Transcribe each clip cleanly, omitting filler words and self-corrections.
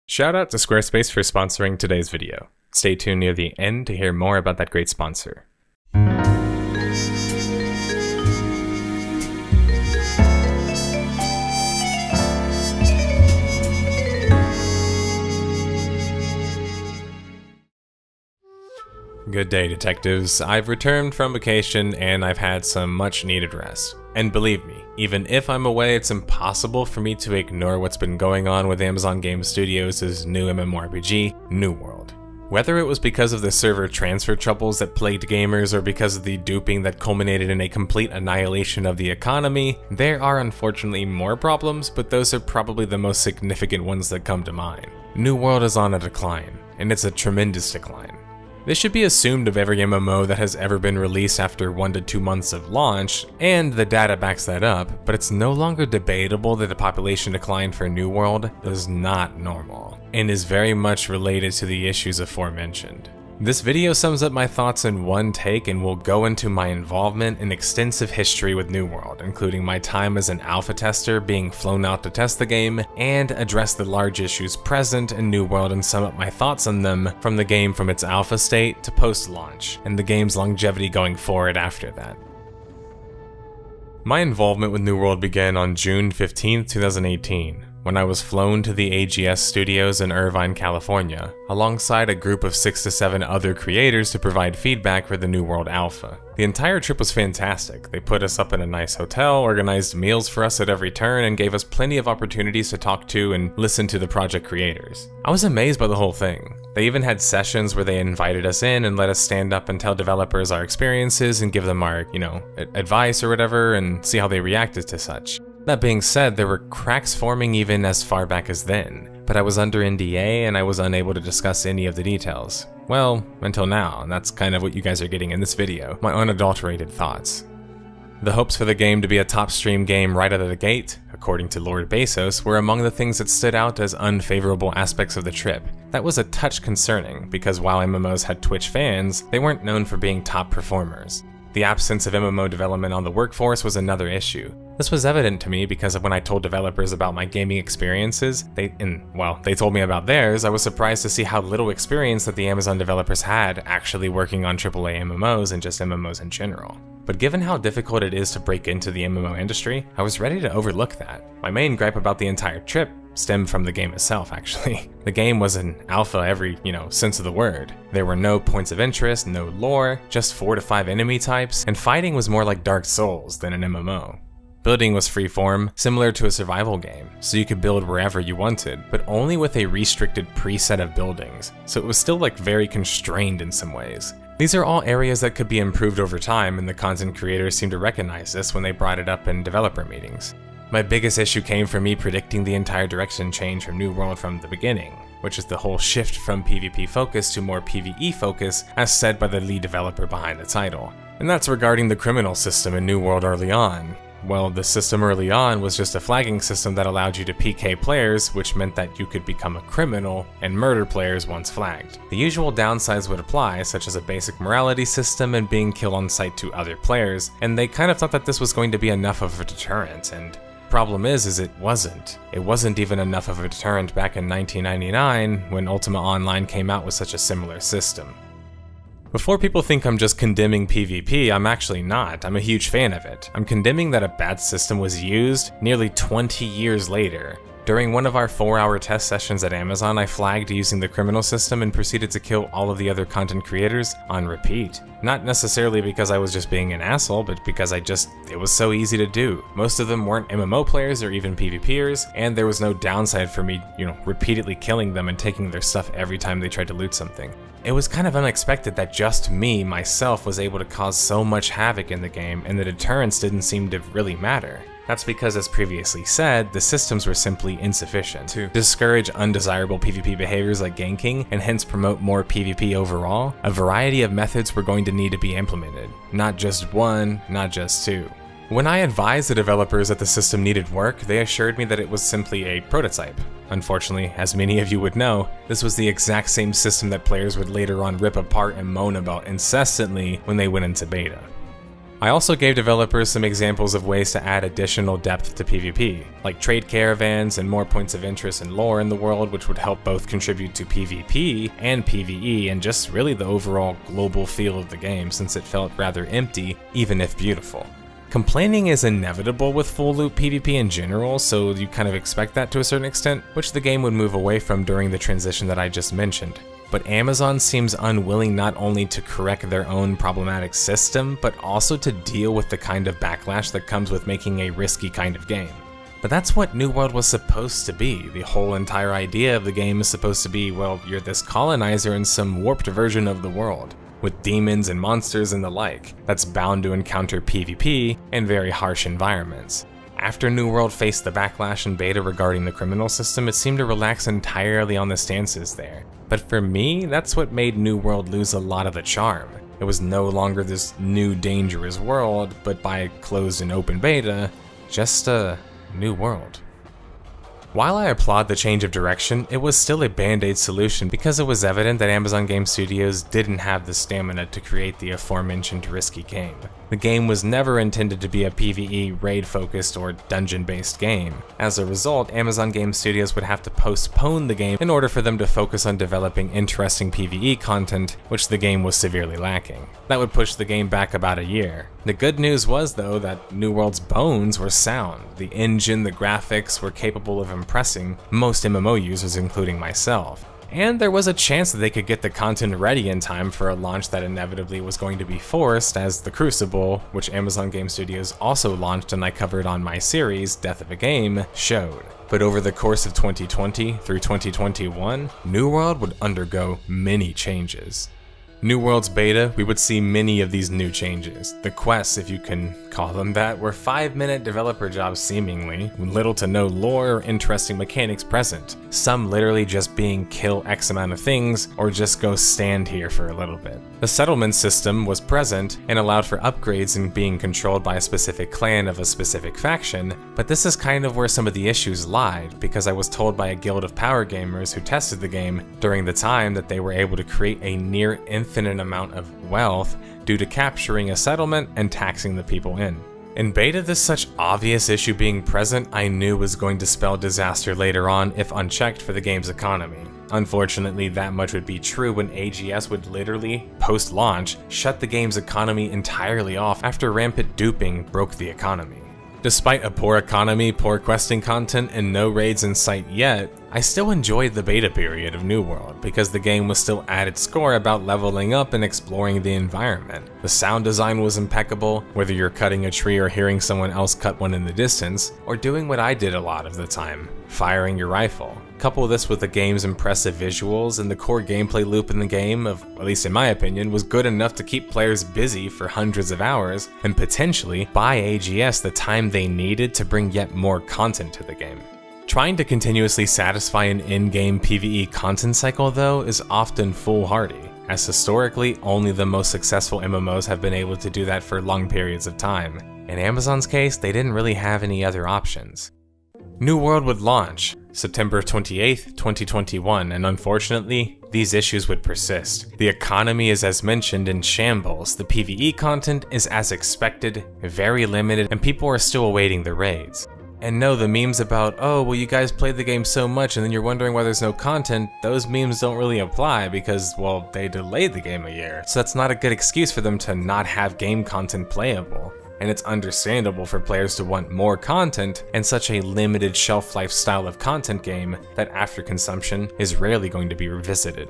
Shout out to Squarespace for sponsoring today's video. Stay tuned near the end to hear more about that great sponsor. Good day, detectives. I've returned from vacation and I've had some much needed rest. And believe me, even if I'm away, it's impossible for me to ignore what's been going on with Amazon Game Studios' new MMORPG, New World. Whether it was because of the server transfer troubles that plagued gamers or because of the duping that culminated in a complete annihilation of the economy, there are unfortunately more problems, but those are probably the most significant ones that come to mind. New World is on a decline, and it's a tremendous decline. This should be assumed of every MMO that has ever been released after 1 to 2 months of launch, and the data backs that up, but it's no longer debatable that the population decline for New World is not normal, and is very much related to the issues aforementioned. This video sums up my thoughts in one take and will go into my involvement and extensive history with New World, including my time as an alpha tester being flown out to test the game, and address the large issues present in New World and sum up my thoughts on them from the game from its alpha state to post-launch, and the game's longevity going forward after that. My involvement with New World began on June 15, 2018. When I was flown to the AGS studios in Irvine, California, alongside a group of 6 to 7 other creators to provide feedback for the New World Alpha. The entire trip was fantastic. They put us up in a nice hotel, organized meals for us at every turn, and gave us plenty of opportunities to talk to and listen to the project creators. I was amazed by the whole thing. They even had sessions where they invited us in and let us stand up and tell developers our experiences and give them our, advice or whatever and see how they reacted to such. That being said, there were cracks forming even as far back as then, but I was under NDA and I was unable to discuss any of the details. Well, until now, and that's kind of what you guys are getting in this video, my unadulterated thoughts. The hopes for the game to be a top stream game right out of the gate, according to Lord Bezos, were among the things that stood out as unfavorable aspects of the trip. That was a touch concerning, because while MMOs had Twitch fans, they weren't known for being top performers. The absence of MMO development on the workforce was another issue. This was evident to me because when I told developers about my gaming experiences, they told me about theirs, I was surprised to see how little experience that the Amazon developers had actually working on AAA MMOs and just MMOs in general. But given how difficult it is to break into the MMO industry, I was ready to overlook that. My main gripe about the entire trip stemmed from the game itself, actually. The game was an alpha every, sense of the word. There were no points of interest, no lore, just 4 to 5 enemy types, and fighting was more like Dark Souls than an MMO. Building was freeform, similar to a survival game, so you could build wherever you wanted, but only with a restricted preset of buildings, so it was still very constrained in some ways. These are all areas that could be improved over time, and the content creators seemed to recognize this when they brought it up in developer meetings. My biggest issue came from me predicting the entire direction change from New World from the beginning, which is the whole shift from PvP focus to more PvE focus, as said by the lead developer behind the title. And that's regarding the criminal system in New World early on. Well, the system early on was just a flagging system that allowed you to PK players, which meant that you could become a criminal and murder players once flagged. The usual downsides would apply, such as a basic morality system and being killed on sight to other players, and they kind of thought that this was going to be enough of a deterrent, and problem is it wasn't. It wasn't even enough of a deterrent back in 1999 when Ultima Online came out with such a similar system. Before people think I'm just condemning PvP, I'm actually not. I'm a huge fan of it. I'm condemning that a bad system was used nearly 20 years later. During one of our 4-hour test sessions at Amazon, I flagged using the criminal system and proceeded to kill all of the other content creators on repeat. Not necessarily because I was just being an asshole, but because it was so easy to do. Most of them weren't MMO players or even PvPers, and there was no downside for me, repeatedly killing them and taking their stuff every time they tried to loot something. It was kind of unexpected that just me, myself, was able to cause so much havoc in the game, and the deterrence didn't seem to really matter. That's because, as previously said, the systems were simply insufficient to discourage undesirable PvP behaviors like ganking and hence promote more PvP overall. A variety of methods were going to need to be implemented, not just one, not just two. When I advised the developers that the system needed work, they assured me that it was simply a prototype. Unfortunately, as many of you would know, this was the exact same system that players would later on rip apart and moan about incessantly when they went into beta. I also gave developers some examples of ways to add additional depth to PvP, like trade caravans and more points of interest and lore in the world, which would help both contribute to PvP and PvE and just really the overall global feel of the game, since it felt rather empty, even if beautiful. Complaining is inevitable with full loop PvP in general, so you kind of expect that to a certain extent, which the game would move away from during the transition that I just mentioned. But Amazon seems unwilling not only to correct their own problematic system, but also to deal with the kind of backlash that comes with making a risky kind of game. But that's what New World was supposed to be. The whole entire idea of the game is supposed to be, well, you're this colonizer in some warped version of the world, with demons and monsters and the like, that's bound to encounter PvP and very harsh environments. After New World faced the backlash in beta regarding the criminal system, it seemed to relax entirely on the stances there. But for me, that's what made New World lose a lot of the charm. It was no longer this new dangerous world, but by closed and open beta, just a new world. While I applaud the change of direction, it was still a band-aid solution because it was evident that Amazon Game Studios didn't have the stamina to create the aforementioned risky game. The game was never intended to be a PvE, raid-focused, or dungeon-based game. As a result, Amazon Game Studios would have to postpone the game in order for them to focus on developing interesting PvE content, which the game was severely lacking. That would push the game back about a year. The good news was, though, that New World's bones were sound. The engine, the graphics were capable of impressing most MMO users, including myself. And there was a chance that they could get the content ready in time for a launch that inevitably was going to be forced, as The Crucible, which Amazon Game Studios also launched and I covered on my series, Death of a Game, showed. But over the course of 2020 through 2021, New World would undergo many changes. New World's beta, we would see many of these new changes. The quests, if you can call them that, were 5-minute developer jobs seemingly, with little to no lore or interesting mechanics present. Some literally just being kill X amount of things, or just go stand here for a little bit. The settlement system was present and allowed for upgrades and being controlled by a specific clan of a specific faction, but this is kind of where some of the issues lied, because I was told by a guild of power gamers who tested the game during the time that they were able to create a near infinite amount of wealth due to capturing a settlement and taxing the people in. In beta, this such obvious issue being present I knew was going to spell disaster later on if unchecked for the game's economy. Unfortunately, that much would be true when AGS would literally, post-launch, shut the game's economy entirely off after rampant duping broke the economy. Despite a poor economy, poor questing content, and no raids in sight yet, I still enjoyed the beta period of New World because the game was still at its core about leveling up and exploring the environment. The sound design was impeccable, whether you're cutting a tree or hearing someone else cut one in the distance, or doing what I did a lot of the time, firing your rifle. Couple this with the game's impressive visuals, and the core gameplay loop in the game, at least in my opinion, was good enough to keep players busy for hundreds of hours, and potentially buy AGS the time they needed to bring yet more content to the game. Trying to continuously satisfy an in-game PvE content cycle, though, is often foolhardy, as historically only the most successful MMOs have been able to do that for long periods of time. In Amazon's case, they didn't really have any other options. New World would launch September 28th, 2021, and unfortunately, these issues would persist. The economy is, as mentioned, in shambles, the PvE content is as expected, very limited, and people are still awaiting the raids. And no, the memes about, oh, well, you guys played the game so much and then you're wondering why there's no content, those memes don't really apply because, well, they delayed the game a year. So that's not a good excuse for them to not have game content playable. And it's understandable for players to want more content in such a limited shelf life style of content game that after consumption is rarely going to be revisited.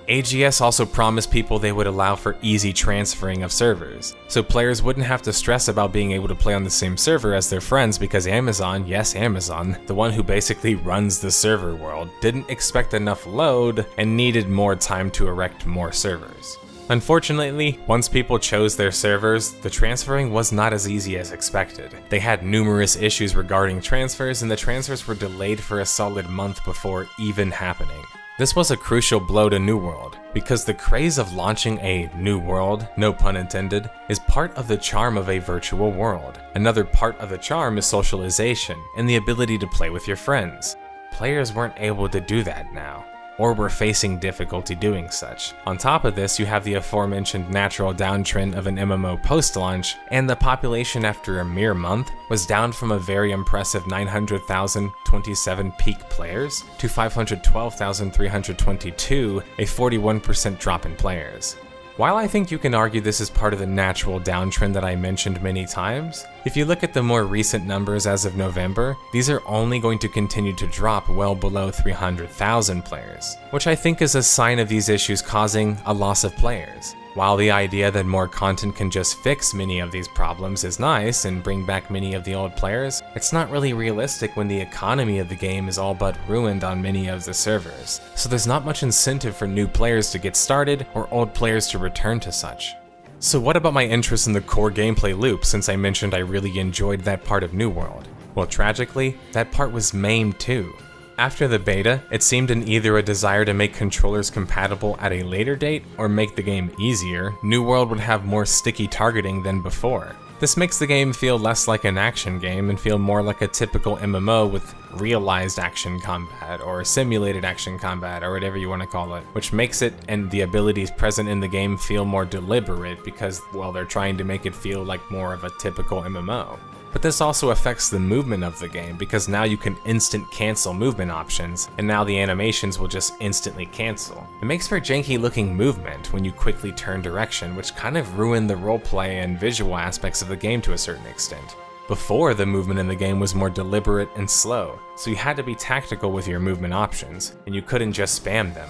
AGS also promised people they would allow for easy transferring of servers, so players wouldn't have to stress about being able to play on the same server as their friends because Amazon, yes Amazon, the one who basically runs the server world, didn't expect enough load and needed more time to erect more servers. Unfortunately, once people chose their servers, the transferring was not as easy as expected. They had numerous issues regarding transfers, and the transfers were delayed for a solid month before even happening. This was a crucial blow to New World, because the craze of launching a new world, no pun intended, is part of the charm of a virtual world. Another part of the charm is socialization, and the ability to play with your friends. Players weren't able to do that now. or were facing difficulty doing such. On top of this, you have the aforementioned natural downtrend of an MMO post-launch, and the population after a mere month was down from a very impressive 900,027 peak players to 512,322, a 41% drop in players. While I think you can argue this is part of the natural downtrend that I mentioned many times, if you look at the more recent numbers as of November, these are only going to continue to drop well below 300,000 players, which I think is a sign of these issues causing a loss of players. While the idea that more content can just fix many of these problems is nice and bring back many of the old players, it's not really realistic when the economy of the game is all but ruined on many of the servers. So there's not much incentive for new players to get started or old players to return to such. So what about my interest in the core gameplay loop, since I mentioned I really enjoyed that part of New World? Well, tragically, that part was maimed too. After the beta, it seemed in either a desire to make controllers compatible at a later date or make the game easier, New World would have more sticky targeting than before. This makes the game feel less like an action game and feel more like a typical MMO with realized action combat or simulated action combat or whatever you want to call it, which makes it and the abilities present in the game feel more deliberate because, well, they're trying to make it feel like more of a typical MMO. But this also affects the movement of the game because now you can instant cancel movement options, and now the animations will just instantly cancel. It makes for janky looking movement when you quickly turn direction, which kind of ruined the roleplay and visual aspects of the game to a certain extent. Before, the movement in the game was more deliberate and slow, so you had to be tactical with your movement options, and you couldn't just spam them.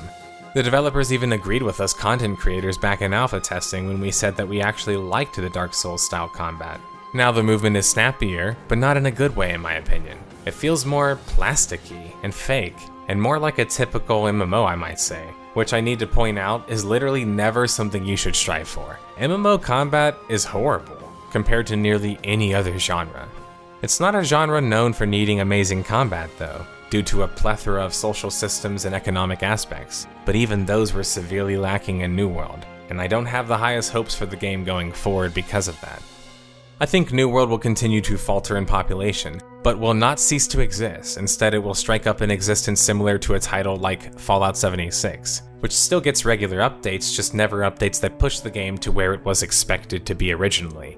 The developers even agreed with us content creators back in alpha testing when we said that we actually liked the Dark Souls style combat. Now the movement is snappier, but not in a good way in my opinion. It feels more plasticky and fake, and more like a typical MMO I might say, which I need to point out is literally never something you should strive for. MMO combat is horrible, compared to nearly any other genre. It's not a genre known for needing amazing combat though, due to a plethora of social systems and economic aspects, but even those were severely lacking in New World, and I don't have the highest hopes for the game going forward because of that. I think New World will continue to falter in population, but will not cease to exist. Instead, it will strike up an existence similar to a title like Fallout 76, which still gets regular updates, just never updates that push the game to where it was expected to be originally.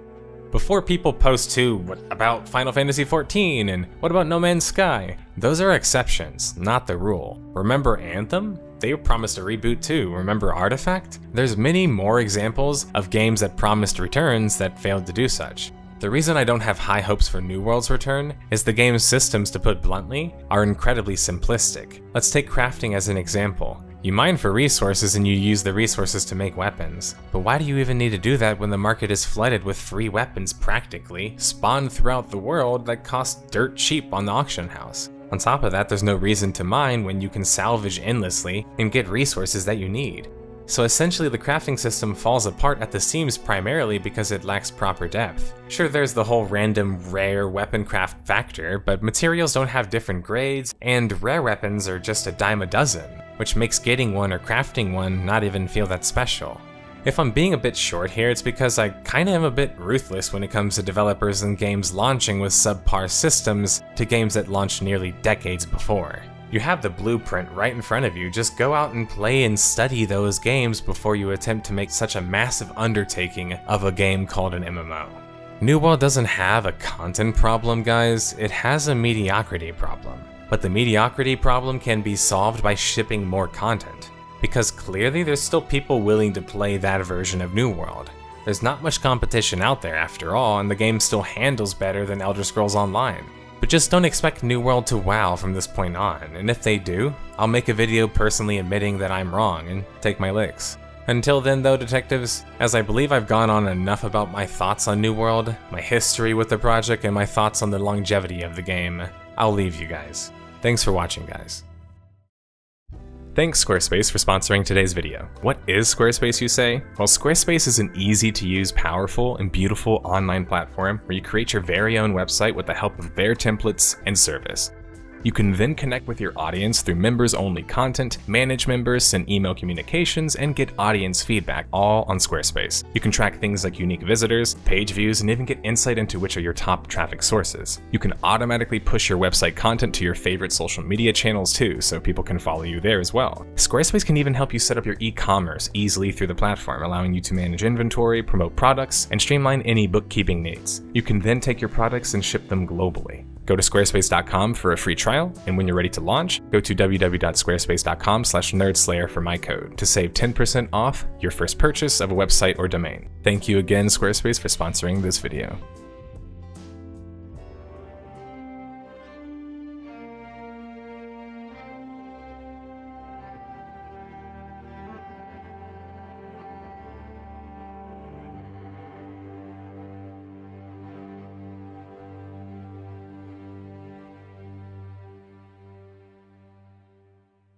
Before people post to, what about Final Fantasy XIV and what about No Man's Sky? Those are exceptions, not the rule. Remember Anthem? They promised a reboot too. Remember Artifact? There's many more examples of games that promised returns that failed to do such. The reason I don't have high hopes for New World's return is the game's systems, to put bluntly, are incredibly simplistic. Let's take crafting as an example. You mine for resources and you use the resources to make weapons. But why do you even need to do that when the market is flooded with free weapons practically, spawned throughout the world that cost dirt cheap on the auction house? On top of that, there's no reason to mine when you can salvage endlessly and get resources that you need. So essentially the crafting system falls apart at the seams primarily because it lacks proper depth. Sure, there's the whole random rare weapon craft factor, but materials don't have different grades, and rare weapons are just a dime a dozen, which makes getting one or crafting one not even feel that special. If I'm being a bit short here, it's because I kinda am a bit ruthless when it comes to developers and games launching with subpar systems to games that launched nearly decades before. You have the blueprint right in front of you, just go out and play and study those games before you attempt to make such a massive undertaking of a game called an MMO. New World doesn't have a content problem, guys, it has a mediocrity problem. But the mediocrity problem can be solved by shipping more content. Because clearly there's still people willing to play that version of New World. There's not much competition out there after all, and the game still handles better than Elder Scrolls Online. But just don't expect New World to wow from this point on, and if they do, I'll make a video personally admitting that I'm wrong and take my licks. Until then though, detectives, as I believe I've gone on enough about my thoughts on New World, my history with the project, and my thoughts on the longevity of the game, I'll leave you guys. Thanks for watching, guys. Thanks Squarespace for sponsoring today's video. What is Squarespace, you say? Well, Squarespace is an easy-to-use, powerful, and beautiful online platform where you create your very own website with the help of their templates and service. You can then connect with your audience through members-only content, manage members, send email communications, and get audience feedback, all on Squarespace. You can track things like unique visitors, page views, and even get insight into which are your top traffic sources. You can automatically push your website content to your favorite social media channels too, so people can follow you there as well. Squarespace can even help you set up your e-commerce easily through the platform, allowing you to manage inventory, promote products, and streamline any bookkeeping needs. You can then take your products and ship them globally. Go to squarespace.com for a free trial, and when you're ready to launch, go to www.squarespace.com/nerdslayer for my code to save 10% off your first purchase of a website or domain. Thank you again, Squarespace, for sponsoring this video.